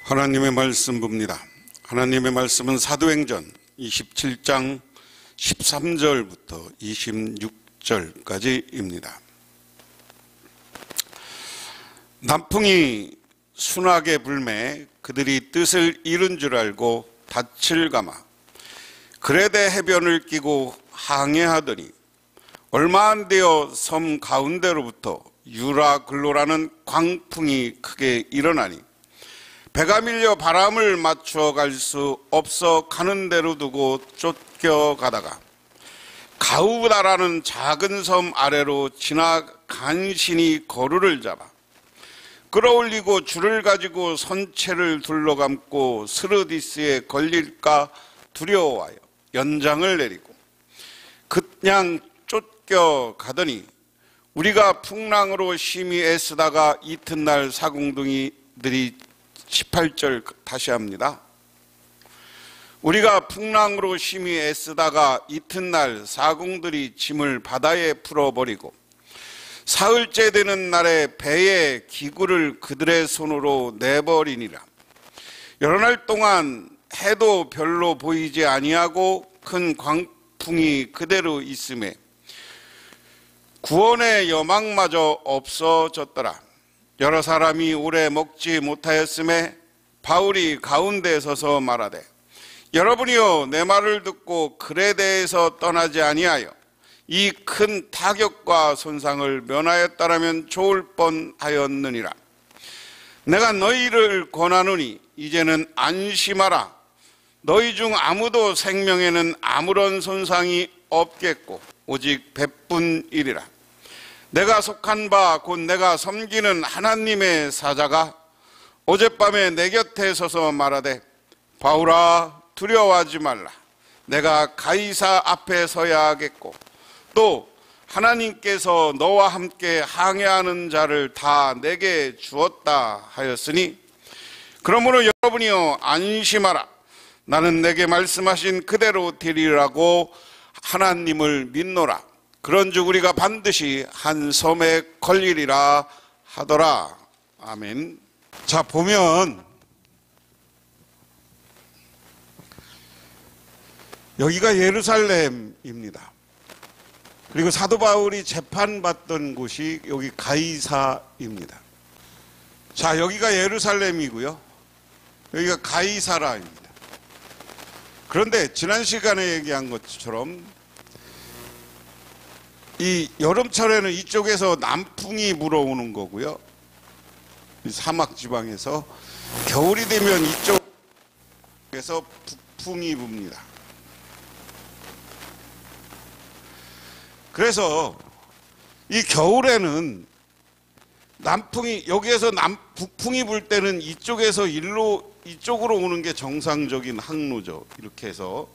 하나님의 말씀 봅니다. 하나님의 말씀은 사도행전 27장 13절부터 26절까지입니다. 남풍이 순하게 불매 그들이 뜻을 잃은 줄 알고 닻을 감아 그레데 해변을 끼고 항해하더니 얼마 안 되어 섬 가운데로부터 유라글로라는 광풍이 크게 일어나니 배가 밀려 바람을 맞춰 갈 수 없어 가는 대로 두고 쫓겨가다가 가우다라는 작은 섬 아래로 지나 간신히 거루를 잡아 끌어올리고 줄을 가지고 선체를 둘러감고 스르디스에 걸릴까 두려워하여 연장을 내리고 그냥 쫓겨가더니 우리가 풍랑으로 심히 애쓰다가 이튿날 사공둥이들이 18절 다시 합니다. 우리가 풍랑으로 심히 애쓰다가 이튿날 사공들이 짐을 바다에 풀어버리고 사흘째 되는 날에 배의 기구를 그들의 손으로 내버리니라. 여러 날 동안 해도 별로 보이지 아니하고 큰 광풍이 그대로 있음에 구원의 여망마저 없어졌더라. 여러 사람이 오래 먹지 못하였음에 바울이 가운데 서서 말하되 여러분이여 내 말을 듣고 그레데에서 떠나지 아니하여 이 큰 타격과 손상을 면하였다라면 좋을 뻔하였느니라. 내가 너희를 권하노니 이제는 안심하라. 너희 중 아무도 생명에는 아무런 손상이 없겠고 오직 배뿐이리라. 내가 속한 바 곧 내가 섬기는 하나님의 사자가 어젯밤에 내 곁에 서서 말하되 바울아 두려워하지 말라. 내가 가이사 앞에 서야 하겠고 또 하나님께서 너와 함께 항해하는 자를 다 내게 주었다 하였으니 그러므로 여러분이여 안심하라. 나는 내게 말씀하신 그대로 되리라고 하나님을 믿노라. 그런즉 우리가 반드시 한 섬에 걸리리라 하더라. 아멘. 자, 보면 여기가 예루살렘입니다. 그리고 사도 바울이 재판받던 곳이 여기 가이사입니다. 자, 여기가 예루살렘이고요. 여기가 가이사라입니다. 그런데 지난 시간에 얘기한 것처럼 이 여름철에는 이쪽에서 남풍이 불어오는 거고요. 사막 지방에서 겨울이 되면 이쪽에서 북풍이 붑니다. 그래서 이 겨울에는 남풍이 여기에서 북풍이 불 때는 이쪽에서 이쪽으로 오는 게 정상적인 항로죠. 이렇게 해서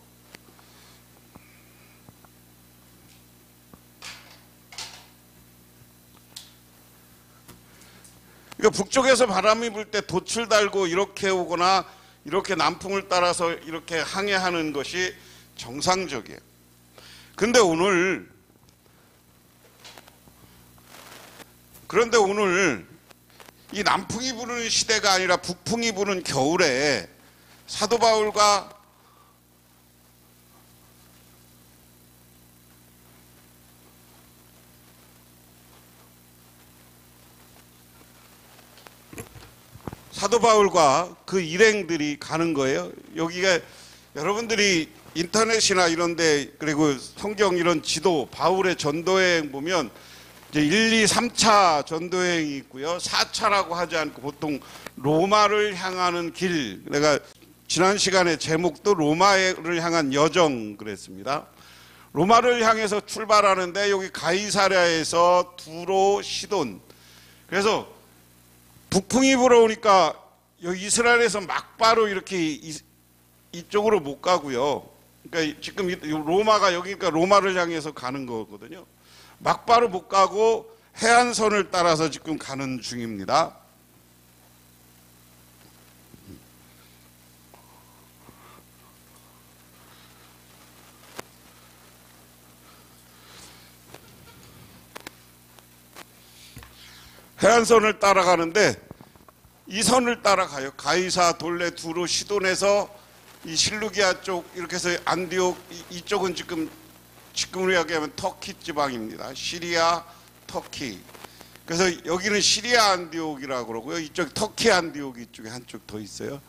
그러니까 북쪽에서 바람이 불 때 돛을 달고 이렇게 오거나 이렇게 남풍을 따라서 이렇게 항해하는 것이 정상적이에요. 그런데 오늘 이 남풍이 부는 시대가 아니라 북풍이 부는 겨울에 사도 바울과 그 일행들이 가는 거예요. 여기가 여러분들이 인터넷이나 이런데 그리고 성경 이런 지도 바울의 전도여행 보면 이제 1, 2, 3차 전도여행이 있고요. 4차라고 하지 않고 보통 로마를 향하는 길. 내가 지난 시간에 제목도 로마를 향한 여정 그랬습니다. 로마를 향해서 출발하는데 여기 가이사랴에서 두로 시돈. 그래서 북풍이 불어오니까 여기 이스라엘에서 막바로 이렇게 이쪽으로 못 가고요. 그러니까 지금 로마가 여기니까 로마를 향해서 가는 거거든요. 막바로 못 가고 해안선을 따라서 지금 가는 중입니다. 해안선을 따라가는데 이 선을 따라가요. 가이사, 돌레, 두로, 시돈에서 이 실루기아 쪽 이렇게 해서 안디옥, 이쪽은 지금 이야기하면 터키 지방입니다. 시리아, 터키. 그래서 여기는 시리아 안디옥이라고 그러고요. 이쪽 터키 안디옥 이쪽에 한쪽 더 있어요.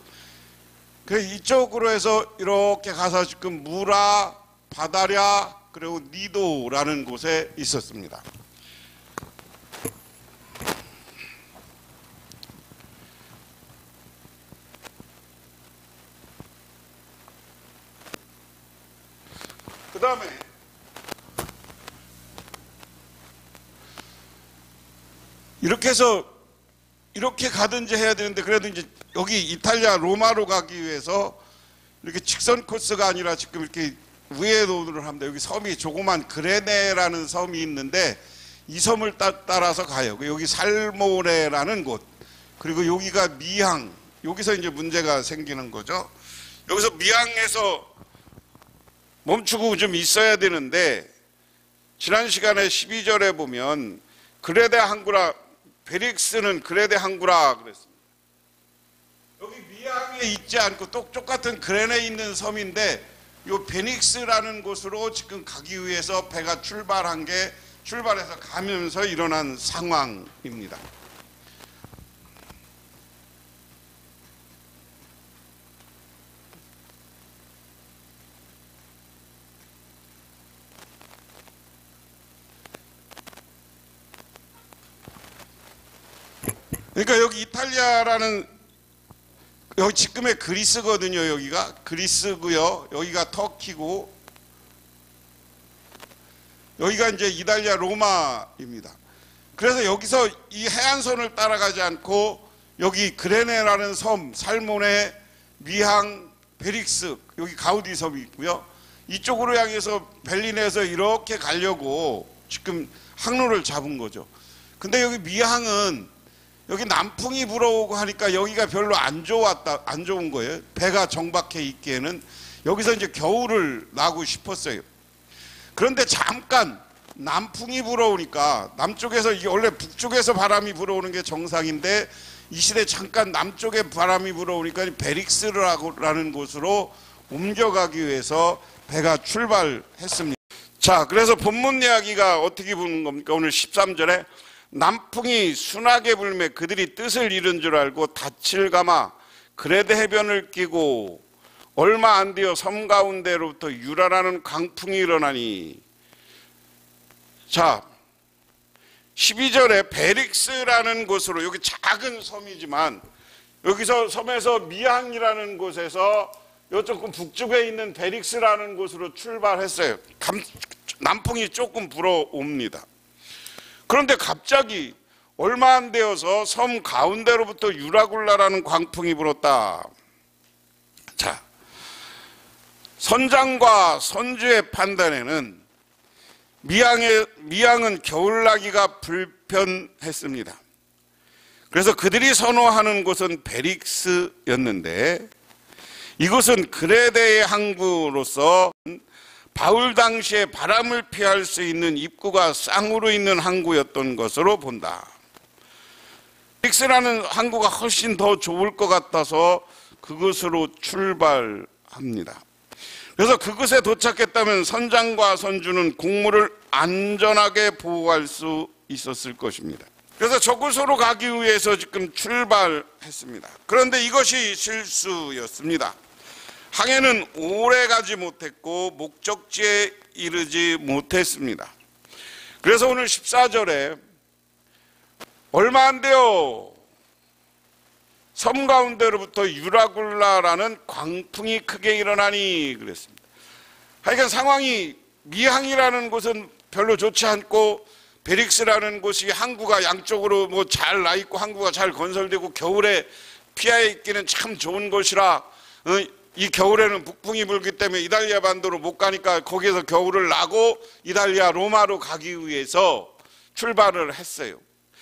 그래서 이쪽으로 해서 이렇게 가서 지금 무라, 바다랴, 그리고 니도라는 곳에 있었습니다. 그 다음에 이렇게 해서 이렇게 가든지 해야 되는데, 그래도 이제 여기 이탈리아 로마로 가기 위해서 이렇게 직선 코스가 아니라 지금 이렇게 위에 노드를 합니다. 여기 섬이 조그만 그레네라는 섬이 있는데 이 섬을 따라서 가요. 여기 살모레라는 곳, 그리고 여기가 미항. 여기서 이제 문제가 생기는 거죠. 여기서 미항에서 멈추고 좀 있어야 되는데, 지난 시간에 12절에 보면 그레데 항구라, 베릭스는 그레데 항구라 그랬습니다. 여기 미항에 있지 않고 똑같은 그레네에 있는 섬인데 요 베닉스라는 곳으로 지금 가기 위해서 배가 출발해서 가면서 일어난 상황입니다. 그러니까 여기 이탈리아라는, 여기 지금의 그리스거든요. 여기가 그리스고요. 여기가 터키고, 여기가 이제 이탈리아 로마입니다. 그래서 여기서 이 해안선을 따라가지 않고 여기 그레네라는 섬, 살모네, 미항, 베릭스, 여기 가우디 섬이 있고요. 이쪽으로 향해서 벨린에서 이렇게 가려고 지금 항로를 잡은 거죠. 근데 여기 미항은 여기 남풍이 불어오고 하니까 여기가 별로 안 좋은 거예요. 배가 정박해 있기에는. 여기서 이제 겨울을 나고 싶었어요. 그런데 잠깐 남풍이 불어오니까, 남쪽에서, 이게 원래 북쪽에서 바람이 불어오는 게 정상인데 이 시대 잠깐 남쪽에 바람이 불어오니까 베릭스라는 곳으로 옮겨가기 위해서 배가 출발했습니다. 자, 그래서 본문 이야기가 어떻게 부는 겁니까? 오늘 13절에 남풍이 순하게 불매 그들이 뜻을 잃은 줄 알고 닻을 감아 그레데 해변을 끼고 얼마 안 되어 섬 가운데로부터 유라라는 강풍이 일어나니. 자, 12절에 베릭스라는 곳으로, 여기 작은 섬이지만 여기서 섬에서 미항이라는 곳에서 이쪽 북쪽에 있는 베릭스라는 곳으로 출발했어요. 남풍이 조금 불어옵니다. 그런데 갑자기 얼마 안 되어서 섬 가운데로부터 유라굴라라는 광풍이 불었다. 자, 선장과 선주의 판단에는 미항은 겨울나기가 불편했습니다. 그래서 그들이 선호하는 곳은 베릭스였는데, 이곳은 그레데의 항구로서 바울 당시에 바람을 피할 수 있는 입구가 쌍으로 있는 항구였던 것으로 본다. 베릭스라는 항구가 훨씬 더 좋을 것 같아서 그곳으로 출발합니다. 그래서 그곳에 도착했다면 선장과 선주는 곡물을 안전하게 보호할 수 있었을 것입니다. 그래서 저곳으로 가기 위해서 지금 출발했습니다. 그런데 이것이 실수였습니다. 항해는 오래 가지 못했고 목적지에 이르지 못했습니다. 그래서 오늘 14절에 얼마 안 돼요, 섬 가운데로부터 유라굴라라는 광풍이 크게 일어나니 그랬습니다. 하여간 상황이, 미항이라는 곳은 별로 좋지 않고 베릭스라는 곳이 항구가 양쪽으로 뭐 잘 나 있고 항구가 잘 건설되고 겨울에 피하에 있기는 참 좋은 곳이라, 이 겨울에는 북풍이 불기 때문에 이탈리아 반도로 못 가니까 거기에서 겨울을 나고 이탈리아 로마로 가기 위해서 출발을 했어요.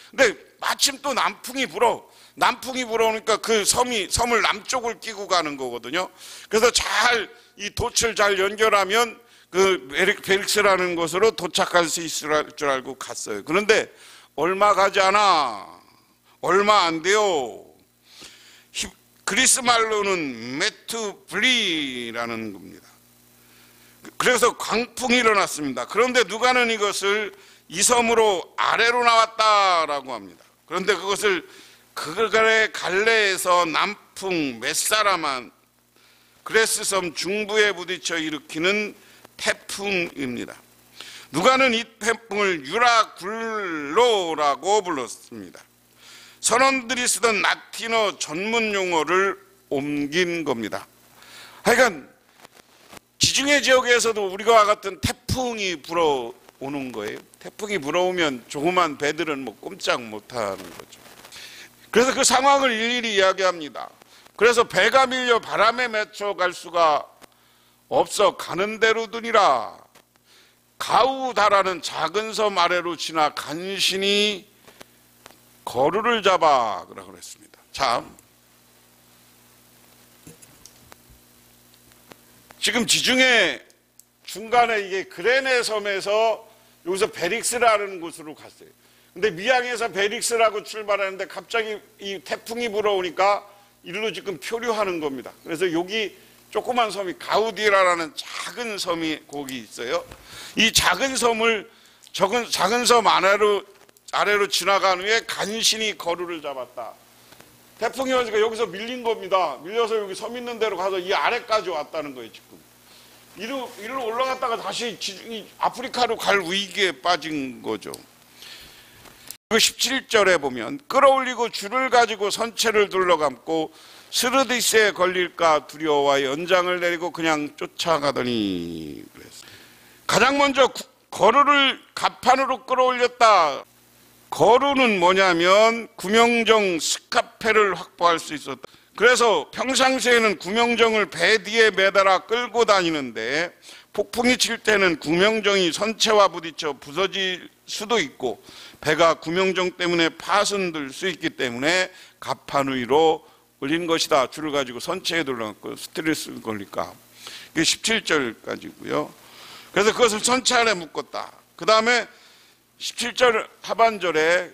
근데 마침 또 남풍이 불어오니까 그 섬을 남쪽을 끼고 가는 거거든요. 그래서 이 돛을 잘 연결하면 그 베릭스라는 곳으로 도착할 수 있을 줄 알고 갔어요. 그런데 얼마 가지 않아, 얼마 안 돼요, 그리스 말로는 메투블리라는 겁니다. 그래서 광풍이 일어났습니다. 그런데 누가는 이것을 이 섬으로 아래로 나왔다라고 합니다. 그런데 그것을 그갈의 갈래에서 남풍 메사라만 그레스 섬 중부에 부딪혀 일으키는 태풍입니다. 누가는 이 태풍을 유라굴로라고 불렀습니다. 선원들이 쓰던 라틴어 전문 용어를 옮긴 겁니다. 하여간 지중해 지역에서도 우리와 같은 태풍이 불어오는 거예요. 태풍이 불어오면 조그만 배들은 뭐 꼼짝 못하는 거죠. 그래서 그 상황을 일일이 이야기합니다. 그래서 배가 밀려 바람에 맺혀 갈 수가 없어 가는 대로 두니라. 가우다라는 작은 섬 아래로 지나 간신히 거루를 잡아 라고 그랬습니다. 자, 지금 지중해 중간에 이게 그레네 섬에서 여기서 베릭스라는 곳으로 갔어요. 근데 미항에서 베릭스라고 출발하는데 갑자기 이 태풍이 불어오니까 일로 지금 표류하는 겁니다. 그래서 여기 조그만 섬이 가우디라라는 작은 섬이 거기 있어요. 이 작은 섬을 작은 섬 아래로 지나간 후에 간신히 거루를 잡았다. 태풍이 오니까 여기서 밀린 겁니다. 밀려서 여기 섬 있는 데로 가서 이 아래까지 왔다는 거예요, 지금. 이리로 올라갔다가 다시 아프리카로 갈 위기에 빠진 거죠. 17절에 보면 끌어올리고 줄을 가지고 선체를 둘러감고 스르디스에 걸릴까 두려워와 연장을 내리고 그냥 쫓아가더니 그랬어요. 가장 먼저 거루를 갑판으로 끌어올렸다. 거루는 뭐냐면 구명정 스카페를 확보할 수 있었다. 그래서 평상시에는 구명정을 배 뒤에 매달아 끌고 다니는데 폭풍이 칠 때는 구명정이 선체와 부딪혀 부서질 수도 있고 배가 구명정 때문에 파손될 수 있기 때문에 갑판 위로 올린 것이다. 줄을 가지고 선체에 둘러갖고 스트레스 걸릴까. 이게 17절까지고요. 그래서 그것을 선체 안에 묶었다. 그 다음에 17절 하반절에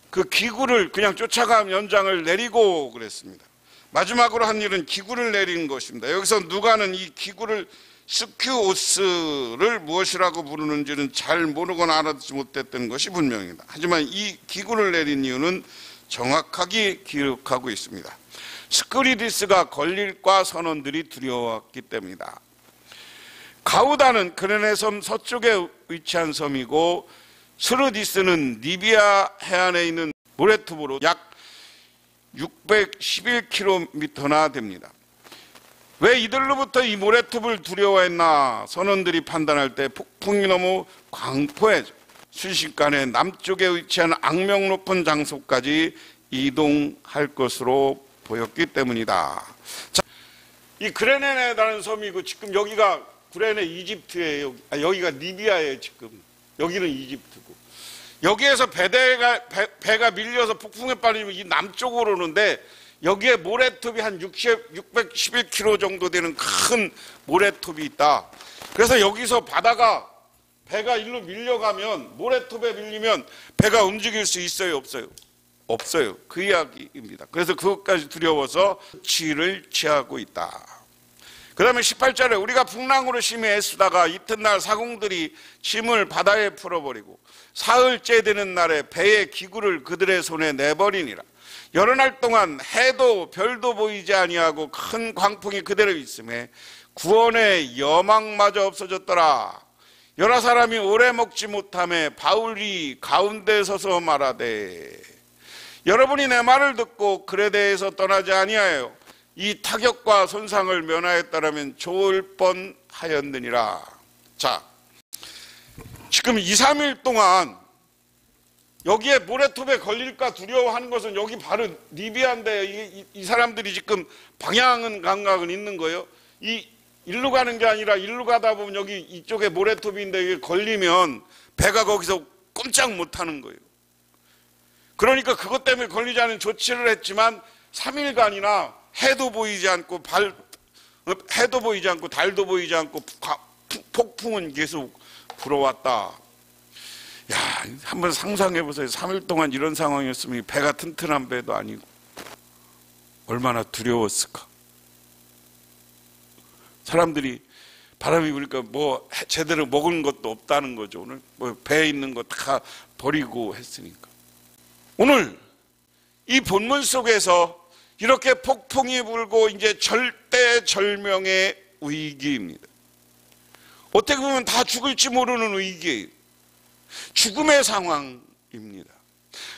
그 기구를 그냥 쫓아가 연장을 내리고 그랬습니다. 마지막으로 한 일은 기구를 내리는 것입니다. 여기서 누가는 이 기구를 스큐오스를 무엇이라고 부르는지는 잘 모르거나 알아듣지 못했던 것이 분명합니다. 하지만 이 기구를 내린 이유는 정확하게 기록하고 있습니다. 스크리디스가 걸릴까 선원들이 두려워했기 때문이다. 가우다는 그레네 섬 서쪽에 위치한 섬이고 스르디스는 리비아 해안에 있는 모레톱으로 약 611km나 됩니다. 왜 이들로부터 이 모래톱을 두려워했나? 선원들이 판단할 때 폭풍이 너무 광포해져 순식간에 남쪽에 위치한 악명 높은 장소까지 이동할 것으로 보였기 때문이다. 자, 이 그레네라는 섬이고 지금 여기가 구레네 이집트예요. 여기가 리비아예요. 지금 여기는 이집트고 여기에서 배가 밀려서 폭풍에 빠지면 이 남쪽으로 오는데 여기에 모래톱이 한 611km 정도 되는 큰 모래톱이 있다. 그래서 여기서 바다가 배가 일로 밀려가면 모래톱에 밀리면 배가 움직일 수 있어요? 없어요? 없어요. 그 이야기입니다. 그래서 그것까지 두려워서 치를 취하고 있다. 그 다음에 18절에 우리가 풍랑으로 심히 애쓰다가 이튿날 사공들이 짐을 바다에 풀어버리고 사흘째 되는 날에 배의 기구를 그들의 손에 내버리니라. 여러 날 동안 해도 별도 보이지 아니하고 큰 광풍이 그대로 있음에 구원의 여망마저 없어졌더라. 여러 사람이 오래 먹지 못하며 바울이 가운데 서서 말하되 여러분이 내 말을 듣고 그레데에서 떠나지 아니하여 이 타격과 손상을 면하였다라면 좋을 뻔하였느니라. 자, 지금 2, 3일 동안 여기에 모래톱에 걸릴까 두려워하는 것은 여기 바로 리비아인데 이 사람들이 지금 방향은 감각은 있는 거예요. 일로 가는 게 아니라 일로 가다 보면 여기 이쪽에 모래톱인데 이게 걸리면 배가 거기서 꼼짝 못하는 거예요. 그러니까 그것 때문에 걸리지 않은 조치를 했지만 3일간이나 해도 보이지 않고 달도 보이지 않고 폭풍은 계속 불어왔다. 야, 한번 상상해 보세요. 3일 동안 이런 상황이었으면 배가 튼튼한 배도 아니고 얼마나 두려웠을까. 사람들이 바람이 부니까 뭐 제대로 먹은 것도 없다는 거죠. 오늘 뭐 배에 있는 거 다 버리고 했으니까. 오늘 이 본문 속에서 이렇게 폭풍이 불고 이제 절대절명의 위기입니다. 어떻게 보면 다 죽을지 모르는 위기예요. 죽음의 상황입니다.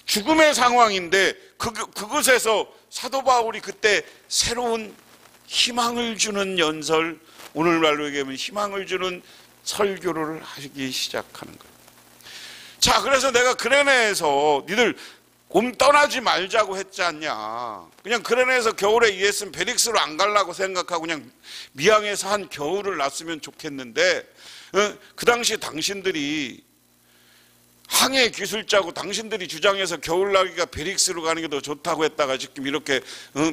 죽음의 상황인데 그곳에서 사도 바울이 그때 새로운 희망을 주는 연설, 오늘날로 얘기하면 희망을 주는 설교를 하기 시작하는 거예요. 자, 그래서 내가 그레네에서 니들 떠나지 말자고 했지 않냐. 그냥 그레네에서 겨울에 이해했으면 베릭스로 안 가려고 생각하고 그냥 미항에서 한 겨울을 났으면 좋겠는데, 그 당시 당신들이 항해 기술자고 당신들이 주장해서 겨울나기가 베릭스로 가는 게 더 좋다고 했다가 지금 이렇게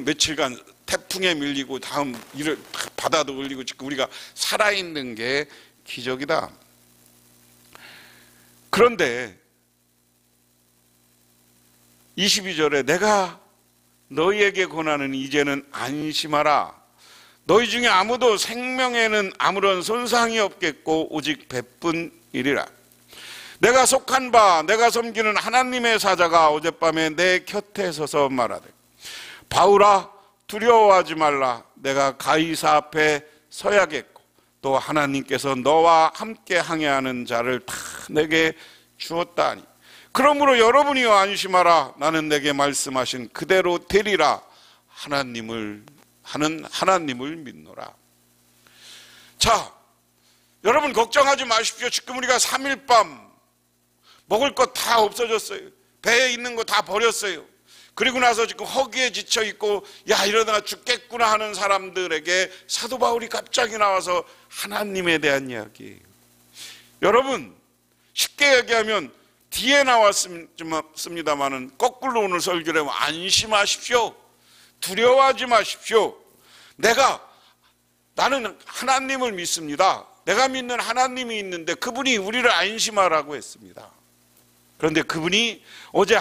며칠간 태풍에 밀리고 다음 바다도 흘리고 지금 우리가 살아있는 게 기적이다. 그런데 22절에 내가 너희에게 권하는 이제는 안심하라. 너희 중에 아무도 생명에는 아무런 손상이 없겠고 오직 배뿐이리라. 내가 속한 바 내가 섬기는 하나님의 사자가 어젯밤에 내 곁에 서서 말하되 바울아 두려워하지 말라. 내가 가이사 앞에 서야겠고 또 하나님께서 너와 함께 항해하는 자를 다 내게 주었다니. 그러므로 여러분이여 안심하라. 나는 내게 말씀하신 그대로 되리라. 하나님을 믿노라. 자, 여러분 걱정하지 마십시오. 지금 우리가 3일 밤 먹을 것 다 없어졌어요. 배에 있는 거 다 버렸어요. 그리고 나서 지금 허기에 지쳐 있고 야 이러다가 죽겠구나 하는 사람들에게 사도 바울이 갑자기 나와서 하나님에 대한 이야기예요. 여러분 쉽게 얘기하면 뒤에 나왔습니다만은 거꾸로 오늘 설교를 하면 안심하십시오. 두려워하지 마십시오. 나는 하나님을 믿습니다. 내가 믿는 하나님이 있는데 그분이 우리를 안심하라고 했습니다. 그런데 그분이 어제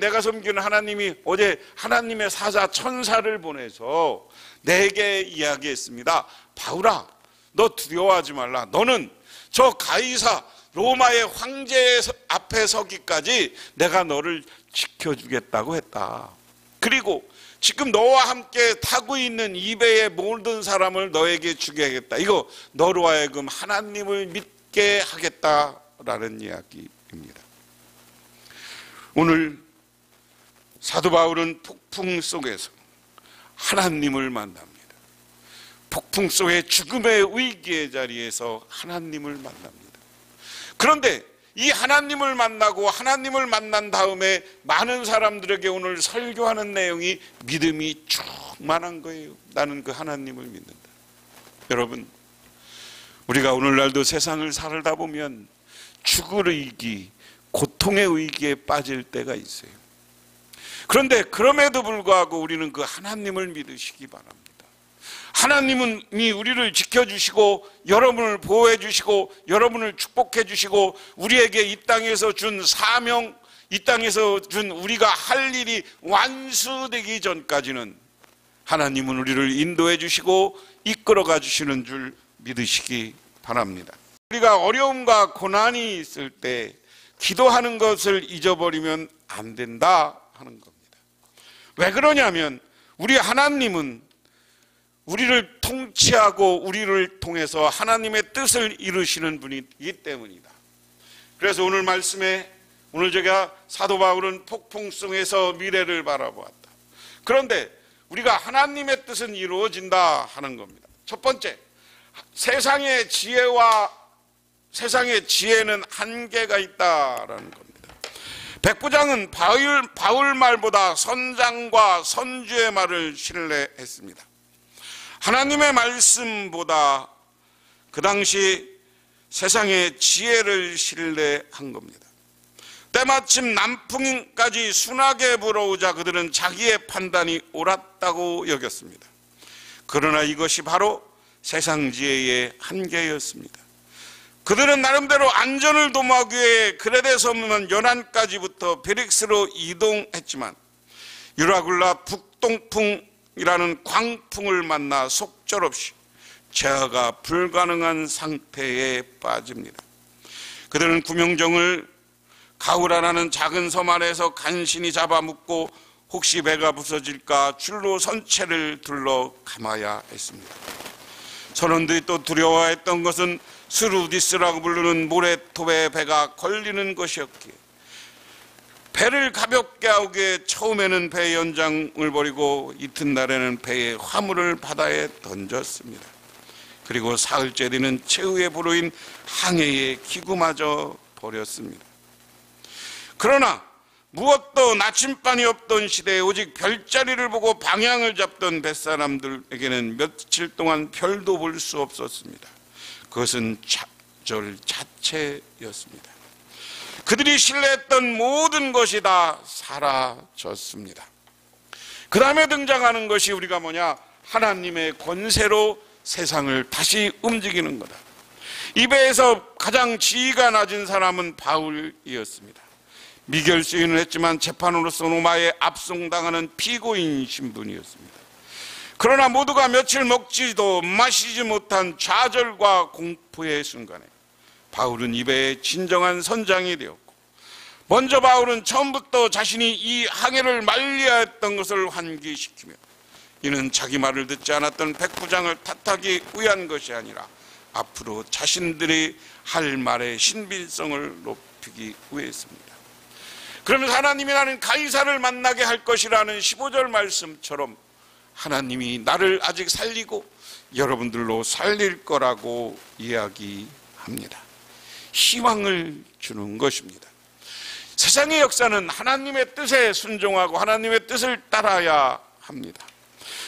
내가 섬기는 하나님이 어제 하나님의 사자 천사를 보내서 내게 이야기했습니다. 바울아, 너 두려워하지 말라. 너는 저 가이사 로마의 황제 앞에 서기까지 내가 너를 지켜주겠다고 했다. 그리고 지금 너와 함께 타고 있는 이 배의 모든 사람을 너에게 주게 하겠다. 이거 너로 하여금 하나님을 믿게 하겠다라는 이야기입니다. 오늘 사도 바울은 폭풍 속에서 하나님을 만납니다. 폭풍 속의 죽음의 위기의 자리에서 하나님을 만납니다. 그런데 이 하나님을 만나고 하나님을 만난 다음에 많은 사람들에게 오늘 설교하는 내용이 믿음이 충만한 거예요. 나는 그 하나님을 믿는다. 여러분, 우리가 오늘날도 세상을 살다 보면 죽을 위기, 고통의 위기에 빠질 때가 있어요. 그런데 그럼에도 불구하고 우리는 그 하나님을 믿으시기 바랍니다. 하나님이 우리를 지켜주시고 여러분을 보호해 주시고 여러분을 축복해 주시고 우리에게 이 땅에서 준 사명, 이 땅에서 준 우리가 할 일이 완수되기 전까지는 하나님은 우리를 인도해 주시고 이끌어가 주시는 줄 믿으시기 바랍니다. 우리가 어려움과 고난이 있을 때 기도하는 것을 잊어버리면 안 된다 하는 겁니다. 왜 그러냐면 우리 하나님은 우리를 통치하고 우리를 통해서 하나님의 뜻을 이루시는 분이기 때문이다. 그래서 오늘 말씀에 오늘 제가 사도 바울은 폭풍 속에서 미래를 바라보았다. 그런데 우리가 하나님의 뜻은 이루어진다 하는 겁니다. 첫 번째, 세상의 지혜는 한계가 있다라는 겁니다. 백부장은 바울 말보다 선장과 선주의 말을 신뢰했습니다. 하나님의 말씀보다 그 당시 세상의 지혜를 신뢰한 겁니다. 때마침 남풍까지 순하게 불어오자 그들은 자기의 판단이 옳았다고 여겼습니다. 그러나 이것이 바로 세상 지혜의 한계였습니다. 그들은 나름대로 안전을 도모하기 위해 크레데 섬 연안까지부터 베릭스로 이동했지만 유라굴라 북동풍 구명이라는 광풍을 만나 속절없이 제어가 불가능한 상태에 빠집니다. 그들은 구명정을 가우라라는 작은 섬 아래에서 간신히 잡아먹고 혹시 배가 부서질까 줄로 선체를 둘러 감아야 했습니다. 선원들이 또 두려워했던 것은 스루디스라고 부르는 모래톱에 배가 걸리는 것이었기에 배를 가볍게 하기 위해 처음에는 배 연장을 버리고 이튿날에는 배의 화물을 바다에 던졌습니다. 그리고 사흘째 되는 최후의 불호인 항해의 기구마저 버렸습니다. 그러나 무엇도 나침반이 없던 시대에 오직 별자리를 보고 방향을 잡던 뱃사람들에게는 며칠 동안 별도 볼 수 없었습니다. 그것은 좌절 자체였습니다. 그들이 신뢰했던 모든 것이 다 사라졌습니다. 그 다음에 등장하는 것이 우리가 뭐냐? 하나님의 권세로 세상을 다시 움직이는 거다. 이 배에서 가장 지위가 낮은 사람은 바울이었습니다. 미결수인을 했지만 재판으로서 로마에 압송당하는 피고인 신분이었습니다. 그러나 모두가 며칠 먹지도 마시지 못한 좌절과 공포의 순간에 바울은 이 배의 진정한 선장이 되었고, 먼저 바울은 처음부터 자신이 이 항해를 말려야 했던 것을 환기시키며, 이는 자기 말을 듣지 않았던 백부장을 탓하기 위한 것이 아니라 앞으로 자신들이 할 말의 신빙성을 높이기 위해서입니다. 그러면서 하나님이 나는 가이사를 만나게 할 것이라는 15절 말씀처럼 하나님이 나를 아직 살리고 여러분들로 살릴 거라고 이야기합니다. 희망을 주는 것입니다. 세상의 역사는 하나님의 뜻에 순종하고 하나님의 뜻을 따라야 합니다.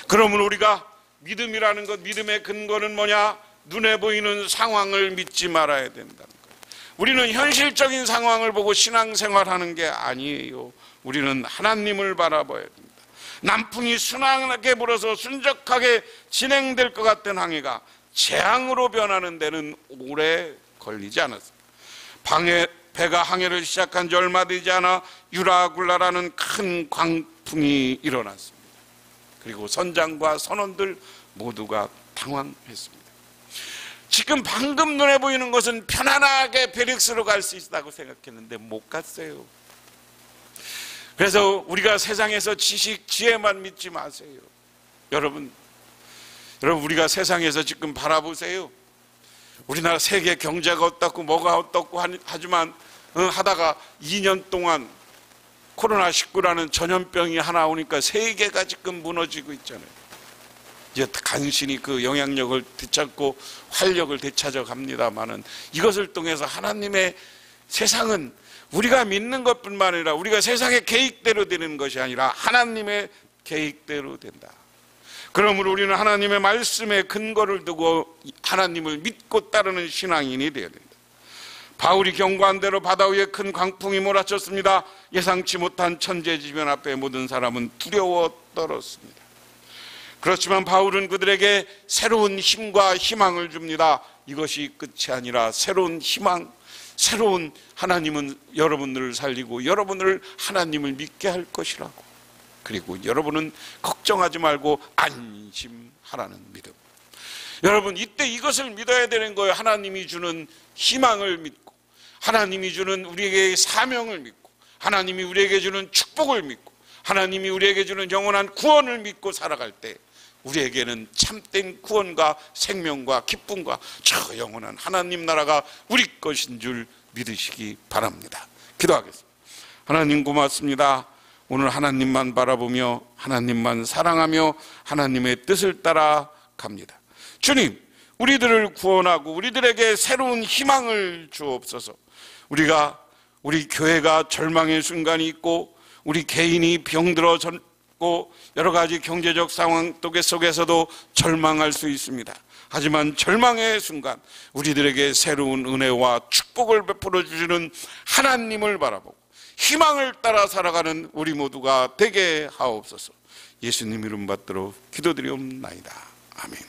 그러면 우리가 믿음이라는 것, 믿음의 근거는 뭐냐? 눈에 보이는 상황을 믿지 말아야 된다는 거예요. 우리는 현실적인 상황을 보고 신앙생활하는 게 아니에요. 우리는 하나님을 바라봐야 됩니다. 남풍이 순하게 불어서 순적하게 진행될 것 같던 항해가 재앙으로 변하는 데는 오래 걸리지 않았습니다. 배가 항해를 시작한 지 얼마 되지 않아 유라굴라라는 큰 광풍이 일어났습니다. 그리고 선장과 선원들 모두가 당황했습니다. 지금 방금 눈에 보이는 것은 편안하게 벨릭스로 갈 수 있다고 생각했는데 못 갔어요. 그래서 우리가 세상에서 지식, 지혜만 믿지 마세요. 여러분 우리가 세상에서 지금 바라보세요. 우리나라 세계 경제가 어떻고 뭐가 어떻고 하지만 하다가 2년 동안 코로나19라는 전염병이 하나 오니까 세계가 지금 무너지고 있잖아요. 이제 간신히 그 영향력을 되찾고 활력을 되찾아 갑니다만은, 이것을 통해서 하나님의 세상은 우리가 믿는 것뿐만 아니라 우리가 세상의 계획대로 되는 것이 아니라 하나님의 계획대로 된다. 그러므로 우리는 하나님의 말씀에 근거를 두고 하나님을 믿고 따르는 신앙인이 되어야 된다. 바울이 경고한 대로 바다 위에 큰 광풍이 몰아쳤습니다. 예상치 못한 천재지변 앞에 모든 사람은 두려워 떨었습니다. 그렇지만 바울은 그들에게 새로운 힘과 희망을 줍니다. 이것이 끝이 아니라 새로운 희망, 새로운 하나님은 여러분들을 살리고 여러분을 하나님을 믿게 할 것이라고. 그리고 여러분은 걱정하지 말고 안심하라는 믿음. 여러분, 이때 이것을 믿어야 되는 거예요. 하나님이 주는 희망을 믿고, 하나님이 주는 우리에게 사명을 믿고, 하나님이 우리에게 주는 축복을 믿고, 하나님이 우리에게 주는 영원한 구원을 믿고 살아갈 때 우리에게는 참된 구원과 생명과 기쁨과 저 영원한 하나님 나라가 우리 것인 줄 믿으시기 바랍니다. 기도하겠습니다. 하나님 고맙습니다. 오늘 하나님만 바라보며 하나님만 사랑하며 하나님의 뜻을 따라 갑니다. 주님, 우리들을 구원하고 우리들에게 새로운 희망을 주옵소서. 우리 교회가 절망의 순간이 있고 우리 개인이 병들어 여러 가지 경제적 상황 속에서도 절망할 수 있습니다. 하지만 절망의 순간 우리들에게 새로운 은혜와 축복을 베풀어 주시는 하나님을 바라보고 희망을 따라 살아가는 우리 모두가 되게 하옵소서. 예수님 이름 받들어 기도드리옵나이다. 아멘.